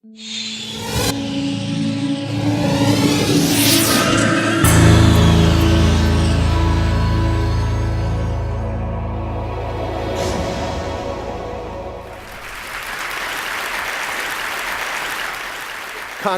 Khan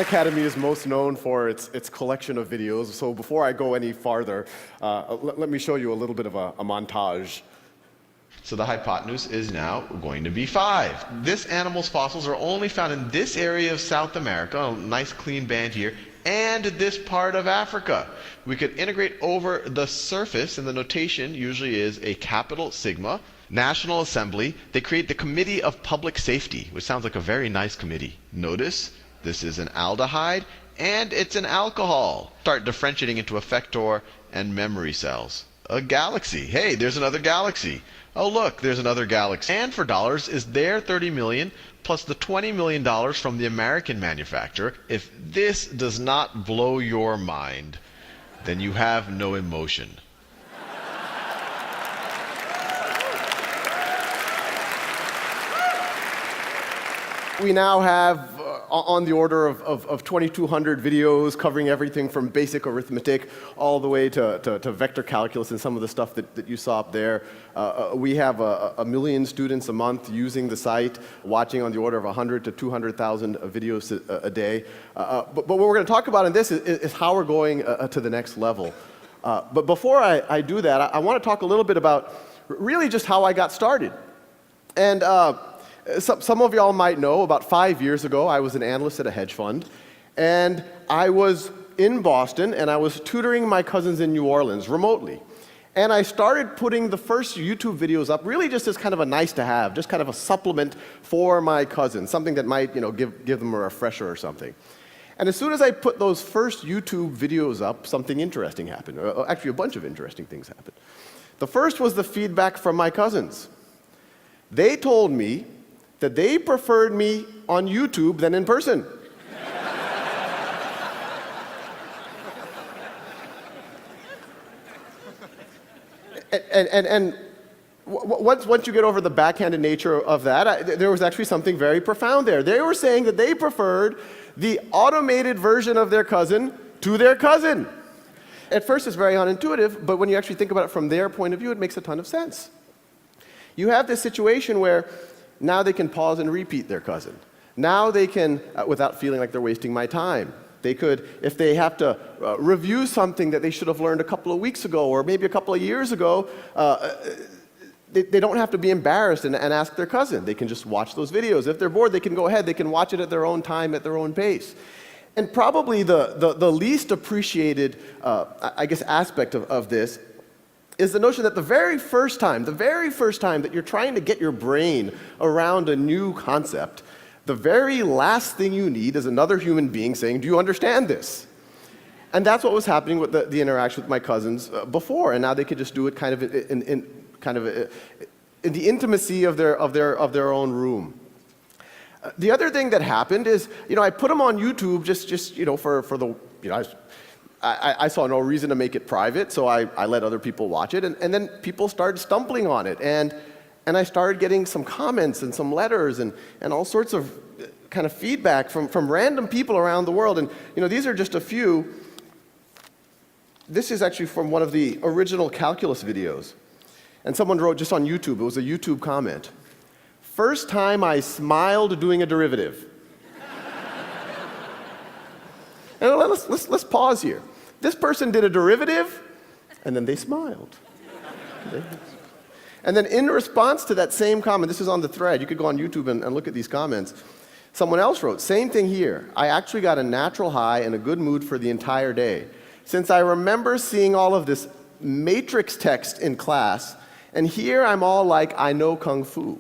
Academy is most known for its collection of videos, so before I go any farther, let me show you a little bit of a montage. So the hypotenuse is now going to be 5. This animal's fossils are only found in this area of South America, a nice clean band here, and this part of Africa. We could integrate over the surface, and the notation usually is a capital sigma. National Assembly, they create the Committee of Public Safety, which sounds like a very nice committee. Notice this is an aldehyde, and it's an alcohol. Start differentiating into effector and memory cells. A galaxy. Hey, there's another galaxy. Oh, look, there's another galaxy. And for dollars is their $30 million plus the $20 million from the American manufacturer. If this does not blow your mind, then you have no emotion. We now have on the order of 2,200 videos covering everything from basic arithmetic all the way to vector calculus and some of the stuff that you saw up there. We have a million students a month using the site, watching on the order of 100 to 200,000 videos a day. But what we're going to talk about in this is how we're going to the next level. But before I do that, I want to talk a little bit about really just how I got started. And some of y'all might know, about 5 years ago, I was an analyst at a hedge fund, and I was in Boston, and I was tutoring my cousins in New Orleans remotely. And I started putting the first YouTube videos up really just as kind of a nice to have, just kind of a supplement for my cousins, something that might, give them a refresher or something. And as soon as I put those first YouTube videos up, something interesting happened. Actually, a bunch of interesting things happened. The first was the feedback from my cousins. They told me that they preferred me on YouTube than in person. and once you get over the backhanded nature of that, there was actually something very profound there. They were saying that they preferred the automated version of their cousin to their cousin. At first it's very unintuitive, but when you actually think about it from their point of view, it makes a ton of sense. You have this situation where now they can pause and repeat their cousin. Now they can, without feeling like they're wasting my time. They could, if they have to review something that they should have learned a couple of weeks ago or maybe a couple of years ago, they don't have to be embarrassed and ask their cousin. They can just watch those videos. If they're bored, they can go ahead. They can watch it at their own time, at their own pace. And probably the least appreciated, aspect of this is the notion that the very first time that you're trying to get your brain around a new concept, the very last thing you need is another human being saying, "Do you understand this?" And that's what was happening with the interaction with my cousins before, and now they could just do it kind of in the intimacy of their own room. The other thing that happened is, I put them on YouTube just for the, I saw no reason to make it private, so I let other people watch it, and then people started stumbling on it, and I started getting some comments and some letters and all sorts of kind of feedback from random people around the world, and these are just a few. This is actually from one of the original calculus videos, and someone wrote just on YouTube, it was a YouTube comment, "First time I smiled doing a derivative." And let's pause here. This person did a derivative, and then they smiled. And then in response to that same comment, this is on the thread, you could go on YouTube and look at these comments, someone else wrote, "Same thing here. I actually got a natural high and a good mood for the entire day. Since I remember seeing all of this matrix text in class, and here I'm all like, I know Kung Fu."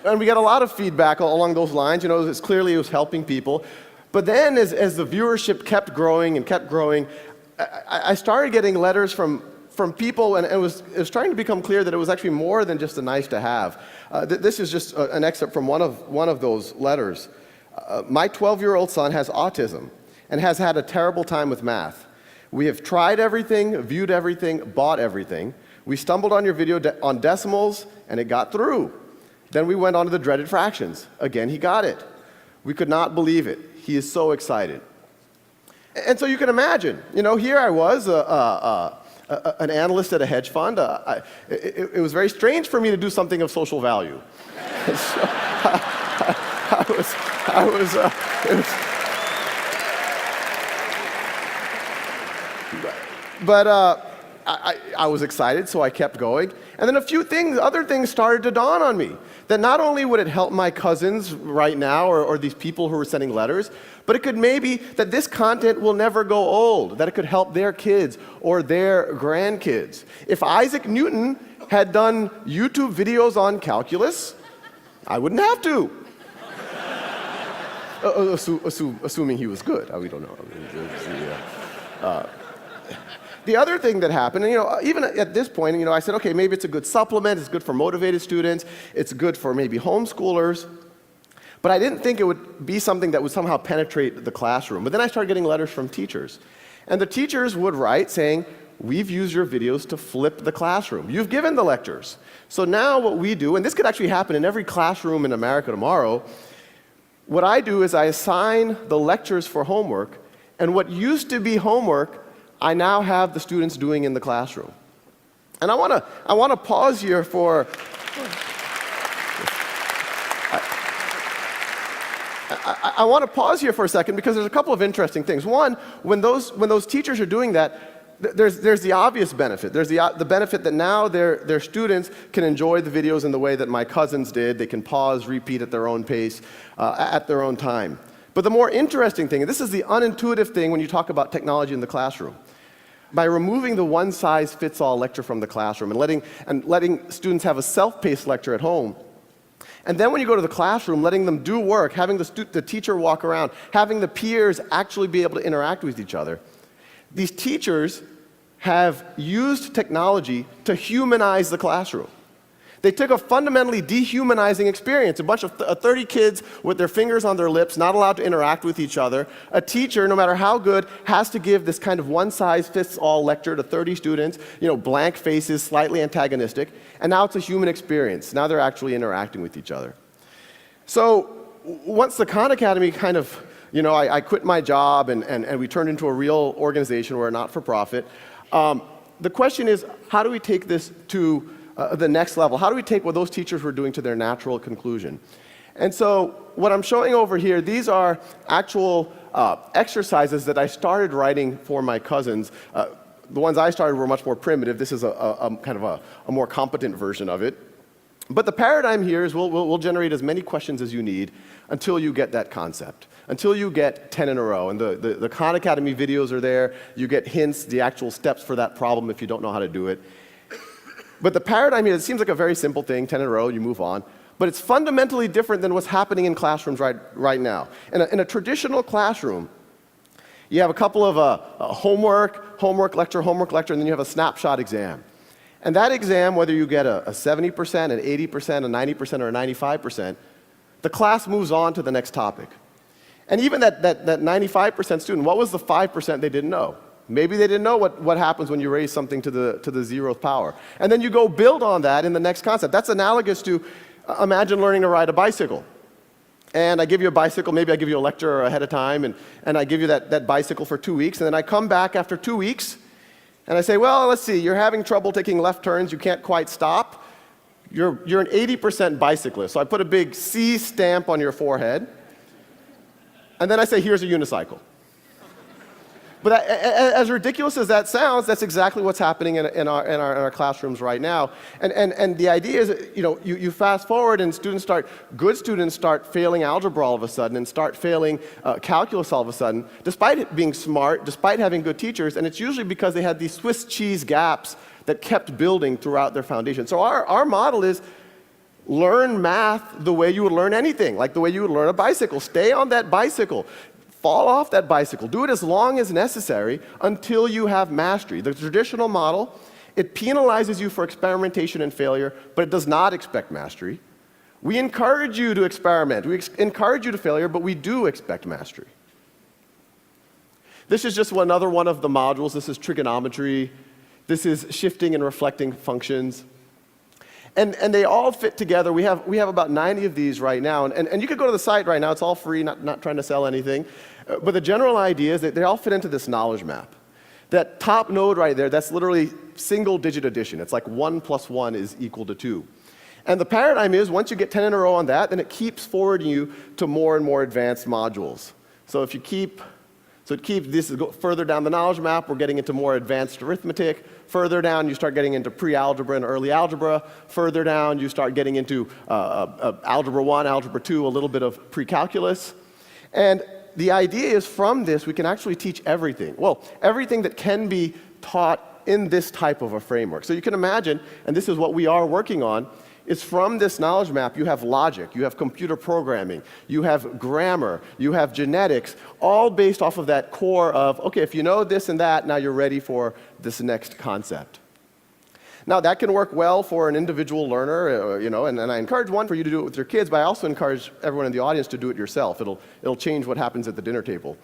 And we got a lot of feedback along those lines. It's clearly it was helping people. But then as the viewership kept growing and kept growing, I started getting letters from people, and it was starting to become clear that it was actually more than just a nice to have. This is just an excerpt from one of those letters. "My 12-year-old son has autism and has had a terrible time with math. We have tried everything, viewed everything, bought everything. We stumbled on your video on decimals, and it got through. Then we went on to the dreaded fractions. Again, he got it. We could not believe it. He is so excited. And so you can imagine, here I was, an analyst at a hedge fund. It was very strange for me to do something of social value. So, I was excited, so I kept going. And then other things started to dawn on me. That not only would it help my cousins right now, or these people who were sending letters, but it could maybe that this content will never go old, that it could help their kids or their grandkids. If Isaac Newton had done YouTube videos on calculus, I wouldn't have to. Assuming he was good. We don't know. The other thing that happened, and even at this point, I said, okay, maybe it's a good supplement, it's good for motivated students, it's good for maybe homeschoolers, but I didn't think it would be something that would somehow penetrate the classroom. But then I started getting letters from teachers, and the teachers would write saying, we've used your videos to flip the classroom. You've given the lectures. So now what we do, and this could actually happen in every classroom in America tomorrow, what I do is I assign the lectures for homework, and what used to be homework, I now have the students doing in the classroom. And I want to pause here for I want to pause here for a second because there's a couple of interesting things. One, when those teachers are doing that, there's the obvious benefit. There's the benefit that now their students can enjoy the videos in the way that my cousins did. They can pause, repeat at their own pace, at their own time. But the more interesting thing, and this is the unintuitive thing when you talk about technology in the classroom, by removing the one-size-fits-all lecture from the classroom and letting students have a self-paced lecture at home, and then when you go to the classroom, letting them do work, having the teacher walk around, having the peers actually be able to interact with each other, these teachers have used technology to humanize the classroom. They took a fundamentally dehumanizing experience, a bunch of 30 kids with their fingers on their lips, not allowed to interact with each other. A teacher, no matter how good, has to give this kind of one-size-fits-all lecture to 30 students, blank faces, slightly antagonistic, and now it's a human experience. Now they're actually interacting with each other. So once the Khan Academy kind of, I quit my job and we turned into a real organization, we're a not-for-profit, the question is, how do we take this to the next level? How do we take what those teachers were doing to their natural conclusion? And so what I'm showing over here, these are actual exercises that I started writing for my cousins. The ones I started were much more primitive. This is a kind of a more competent version of it. But the paradigm here is we'll generate as many questions as you need until you get that concept, until you get 10 in a row. And the Khan Academy videos are there. You get hints, the actual steps for that problem if you don't know how to do it. But the paradigm here, it seems like a very simple thing, 10 in a row, you move on. But it's fundamentally different than what's happening in classrooms right now. In a traditional classroom, you have a couple of homework lecture, and then you have a snapshot exam. And that exam, whether you get a 70%, an 80%, a 90%, or a 95%, the class moves on to the next topic. And even that 95% student, what was the 5% they didn't know? Maybe they didn't know what happens when you raise something to the 0th power. And then you go build on that in the next concept. That's analogous to, imagine learning to ride a bicycle. And I give you a bicycle, maybe I give you a lecture ahead of time, and I give you that bicycle for 2 weeks, and then I come back after 2 weeks, and I say, well, let's see, you're having trouble taking left turns, you can't quite stop. You're an 80% bicyclist. So I put a big C stamp on your forehead, and then I say, here's a unicycle. But as ridiculous as that sounds, that's exactly what's happening in our classrooms right now. And the idea is, you fast forward and good students start failing algebra all of a sudden and start failing calculus all of a sudden, despite it being smart, despite having good teachers, and it's usually because they had these Swiss cheese gaps that kept building throughout their foundation. So our model is learn math the way you would learn anything, like the way you would learn a bicycle. Stay on that bicycle. Fall off that bicycle. Do it as long as necessary until you have mastery. The traditional model, it penalizes you for experimentation and failure, but it does not expect mastery. We encourage you to experiment. We encourage you to failure, but we do expect mastery. This is just another one of the modules. This is trigonometry. This is shifting and reflecting functions. And they all fit together. We have about 90 of these right now. And you could go to the site right now. It's all free, not trying to sell anything. But the general idea is that they all fit into this knowledge map. That top node right there, that's literally single-digit addition. It's like 1 + 1 is equal to 2. And the paradigm is, once you get 10 in a row on that, then it keeps forwarding you to more and more advanced modules. So if you keep, this is further down the knowledge map, we're getting into more advanced arithmetic. Further down, you start getting into pre-algebra and early algebra. Further down, you start getting into algebra 1, algebra 2, a little bit of pre-calculus. And the idea is from this, we can actually teach everything. Well, everything that can be taught in this type of a framework. So you can imagine, and this is what we are working on, is from this knowledge map, you have logic, you have computer programming, you have grammar, you have genetics, all based off of that core of, okay, if you know this and that, now you're ready for this next concept. Now, that can work well for an individual learner, and I encourage one for you to do it with your kids, but I also encourage everyone in the audience to do it yourself. It'll change what happens at the dinner table.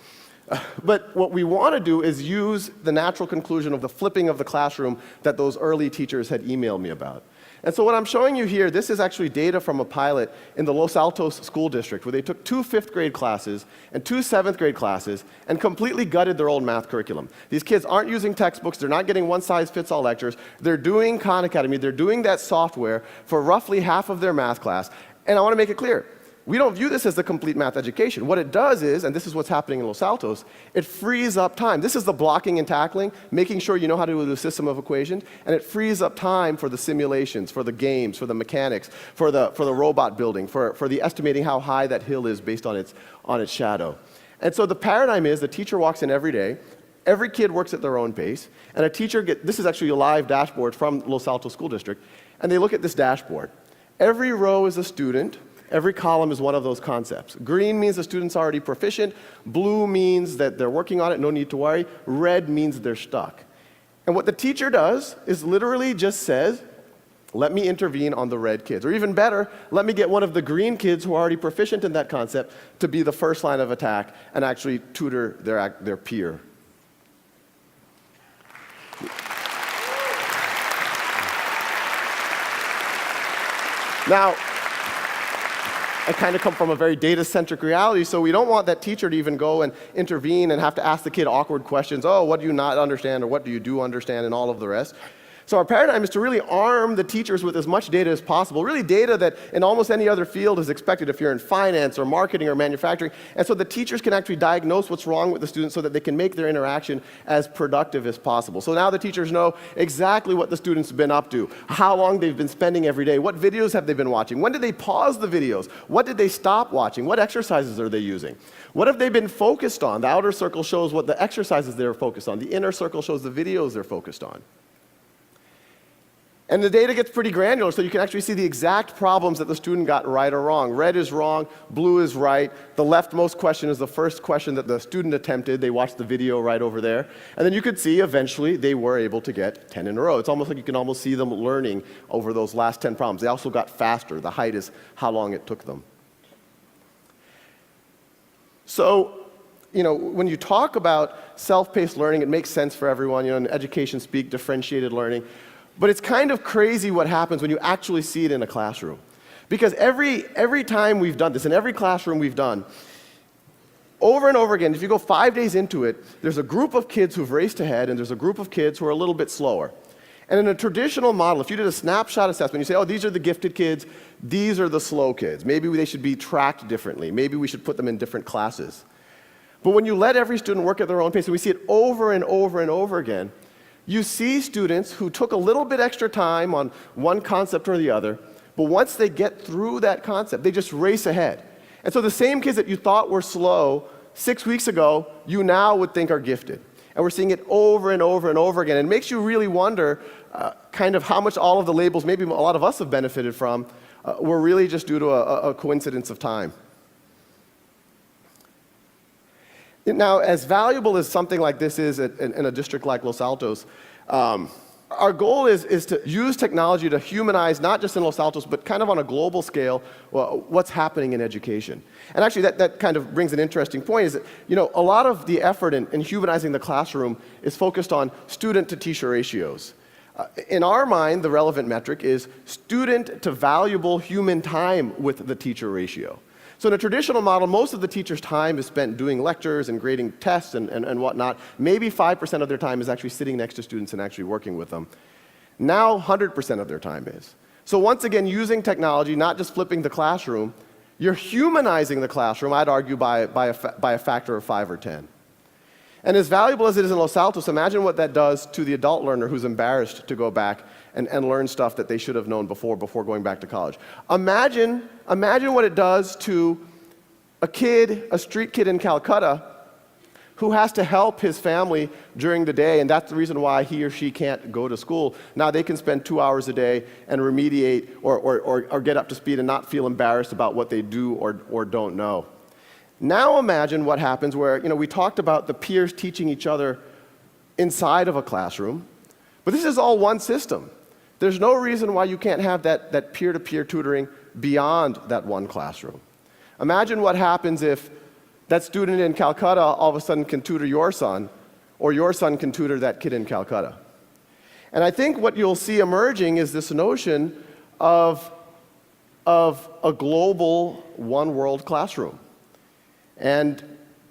But what we want to do is use the natural conclusion of the flipping of the classroom that those early teachers had emailed me about. And so what I'm showing you here, this is actually data from a pilot in the Los Altos School District, where they took 2 5th grade classes and 2 7th grade classes and completely gutted their old math curriculum. These kids aren't using textbooks, they're not getting one-size-fits-all lectures, they're doing Khan Academy, they're doing that software for roughly half of their math class. And I want to make it clear, we don't view this as the complete math education. What it does is, and this is what's happening in Los Altos, it frees up time. This is the blocking and tackling, making sure you know how to do a system of equations, and it frees up time for the simulations, for the games, for the mechanics, for the robot building, for the estimating how high that hill is based on its shadow. And so the paradigm is the teacher walks in every day, every kid works at their own pace, and a teacher this is actually a live dashboard from Los Altos School District, and they look at this dashboard. Every row is a student. Every column is one of those concepts. Green means the student's already proficient. Blue means that they're working on it, no need to worry. Red means they're stuck. And what the teacher does is literally just says, let me intervene on the red kids. Or even better, let me get one of the green kids who are already proficient in that concept to be the first line of attack and actually tutor their peer. Now, I kind of come from a very data-centric reality, so we don't want that teacher to even go and intervene and have to ask the kid awkward questions. Oh, what do you not understand, or what do you do understand, and all of the rest. So our paradigm is to really arm the teachers with as much data as possible, really data that in almost any other field is expected if you're in finance or marketing or manufacturing. And so the teachers can actually diagnose what's wrong with the students so that they can make their interaction as productive as possible. So now the teachers know exactly what the students have been up to, how long they've been spending every day, what videos have they been watching, when did they pause the videos, what did they stop watching, what exercises are they using, what have they been focused on. The outer circle shows what the exercises they're focused on, the inner circle shows the videos they're focused on. And the data gets pretty granular, so you can actually see the exact problems that the student got right or wrong. Red is wrong, blue is right. The leftmost question is the first question that the student attempted. They watched the video right over there. And then you could see eventually they were able to get 10 in a row. It's almost like you can almost see them learning over those last 10 problems. They also got faster. The height is how long it took them. So, when you talk about self-paced learning, it makes sense for everyone. In education speak, differentiated learning. But it's kind of crazy what happens when you actually see it in a classroom. Because every time we've done this, in every classroom we've done, over and over again, if you go 5 days into it, there's a group of kids who've raced ahead, and there's a group of kids who are a little bit slower. And in a traditional model, if you did a snapshot assessment, you say, oh, these are the gifted kids, these are the slow kids. Maybe they should be tracked differently. Maybe we should put them in different classes. But when you let every student work at their own pace, and we see it over and over and over again, you see students who took a little bit extra time on one concept or the other, but once they get through that concept, they just race ahead. And so the same kids that you thought were slow 6 weeks ago, you now would think are gifted. And we're seeing it over and over and over again. And it makes you really wonder kind of how much all of the labels, maybe a lot of us have benefited from, were really just due to a coincidence of time. Now, as valuable as something like this is in a district like Los Altos, our goal is to use technology to humanize, not just in Los Altos, but kind of on a global scale, what's happening in education. And actually, that kind of brings an interesting point, is that a lot of the effort in humanizing the classroom is focused on student-to-teacher ratios. In our mind, the relevant metric is student to valuable human time with the teacher ratio. So in a traditional model, most of the teacher's time is spent doing lectures and grading tests and whatnot. Maybe 5% of their time is actually sitting next to students and actually working with them. Now 100% of their time is. So once again, using technology, not just flipping the classroom, you're humanizing the classroom, I'd argue, by a factor of 5 or 10. And as valuable as it is in Los Altos, imagine what that does to the adult learner who's embarrassed to go back and learn stuff that they should have known before going back to college. Imagine what it does to a street kid in Calcutta who has to help his family during the day, and that's the reason why he or she can't go to school. Now they can spend 2 hours a day and remediate or get up to speed and not feel embarrassed about what they do or don't know. Now imagine what happens where, we talked about the peers teaching each other inside of a classroom, but this is all one system. There's no reason why you can't have that peer-to-peer tutoring beyond that one classroom. Imagine what happens if that student in Calcutta all of a sudden can tutor your son, or your son can tutor that kid in Calcutta. And I think what you'll see emerging is this notion of a global one-world classroom. And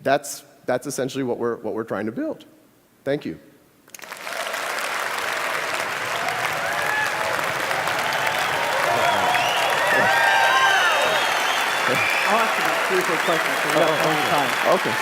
that's essentially what we're trying to build. Thank you. I'll ask you about 3 or 4 questions, so we got plenty of time. Okay.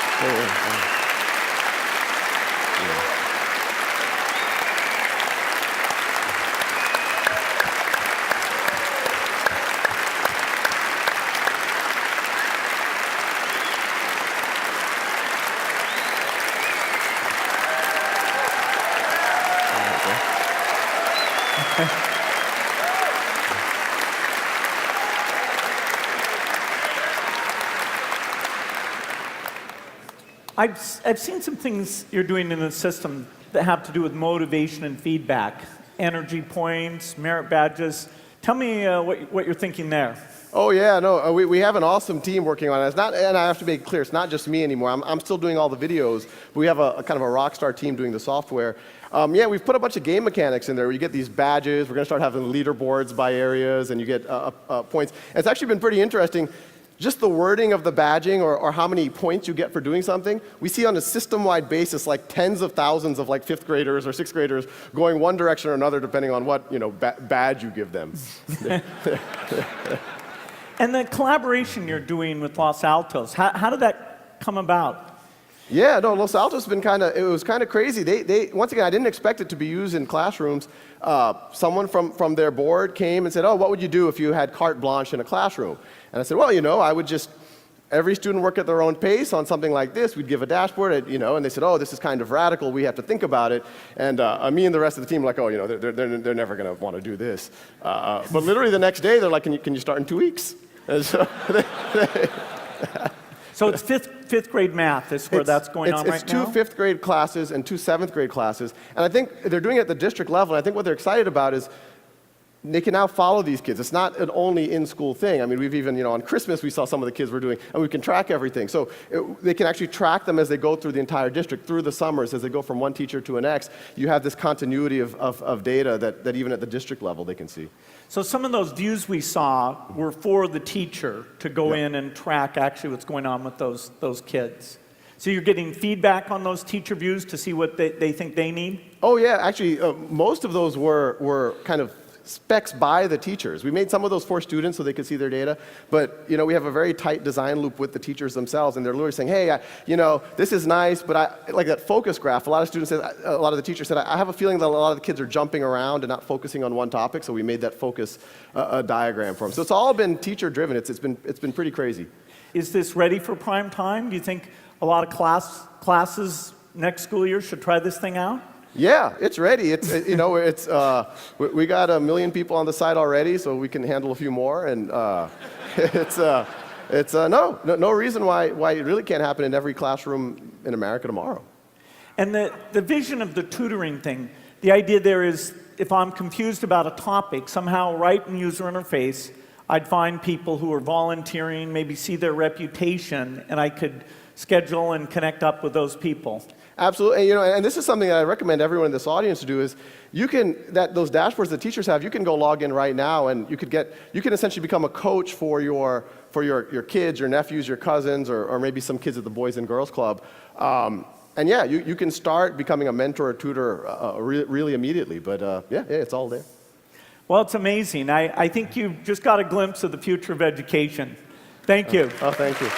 I've seen some things you're doing in the system that have to do with motivation and feedback, energy points, merit badges. Tell me what you're thinking there. Oh yeah, no, we have an awesome team working on it. It's not, and I have to make it clear, it's not just me anymore. I'm still doing all the videos, but we have a kind of a rock star team doing the software. Yeah, we've put a bunch of game mechanics in there where you get these badges. We're going to start having leaderboards by areas, and you get points. And it's actually been pretty interesting. Just the wording of the badging or how many points you get for doing something, we see on a system-wide basis like tens of thousands of like 5th graders or 6th graders going one direction or another depending on what badge you give them. And the collaboration you're doing with Los Altos, how did that come about? Yeah, no, Los Altos has been it was kind of crazy. They once again, I didn't expect it to be used in classrooms. Someone from their board came and said, oh, what would you do if you had carte blanche in a classroom? And I said, well, I would just, every student work at their own pace on something like this. We'd give a dashboard, and they said, oh, this is kind of radical. We have to think about it. And me and the rest of the team were like, oh, they're never going to want to do this. But literally the next day, they're like, can you start in 2 weeks? And so So it's fifth grade math is where that's going on right now? It's 2 5th grade classes and 2 7th grade classes. And I think they're doing it at the district level. And I think what they're excited about is they can now follow these kids. It's not an only in-school thing. I mean, we've even, on Christmas, we saw some of the kids were doing, and we can track everything. So they can actually track them as they go through the entire district, through the summers, as they go from one teacher to the next. You have this continuity of data that even at the district level they can see. So some of those views we saw were for the teacher to go in and track actually what's going on with those kids. So you're getting feedback on those teacher views to see what they think they need? Oh yeah, actually, most of those were kind of specs by the teachers. We made some of those for students so they could see their data, but we have a very tight design loop with the teachers themselves, and they're literally saying, hey, this is nice, but I like that focus graph. A lot of the teachers said, I have a feeling that a lot of the kids are jumping around and not focusing on one topic, so we made that focus diagram for them. So it's all been teacher driven. It's been pretty crazy. Is this ready for prime time? Do you think a lot of classes next school year should try this thing out? Yeah, it's ready. We got 1 million people on the site already, so we can handle a few more. And no reason why it really can't happen in every classroom in America tomorrow. And the vision of the tutoring thing, the idea there is if I'm confused about a topic, somehow right in user interface, I'd find people who are volunteering, maybe see their reputation, and I could schedule and connect up with those people. Absolutely, and, and this is something that I recommend everyone in this audience to do is those dashboards that teachers have, you can go log in right now and you can essentially become a coach for your kids, your nephews, your cousins, or maybe some kids at the Boys and Girls Club. And yeah, you can start becoming a mentor or tutor really immediately, but yeah, it's all there. Well, it's amazing. I think you've just got a glimpse of the future of education. Thank you. Oh, thank you.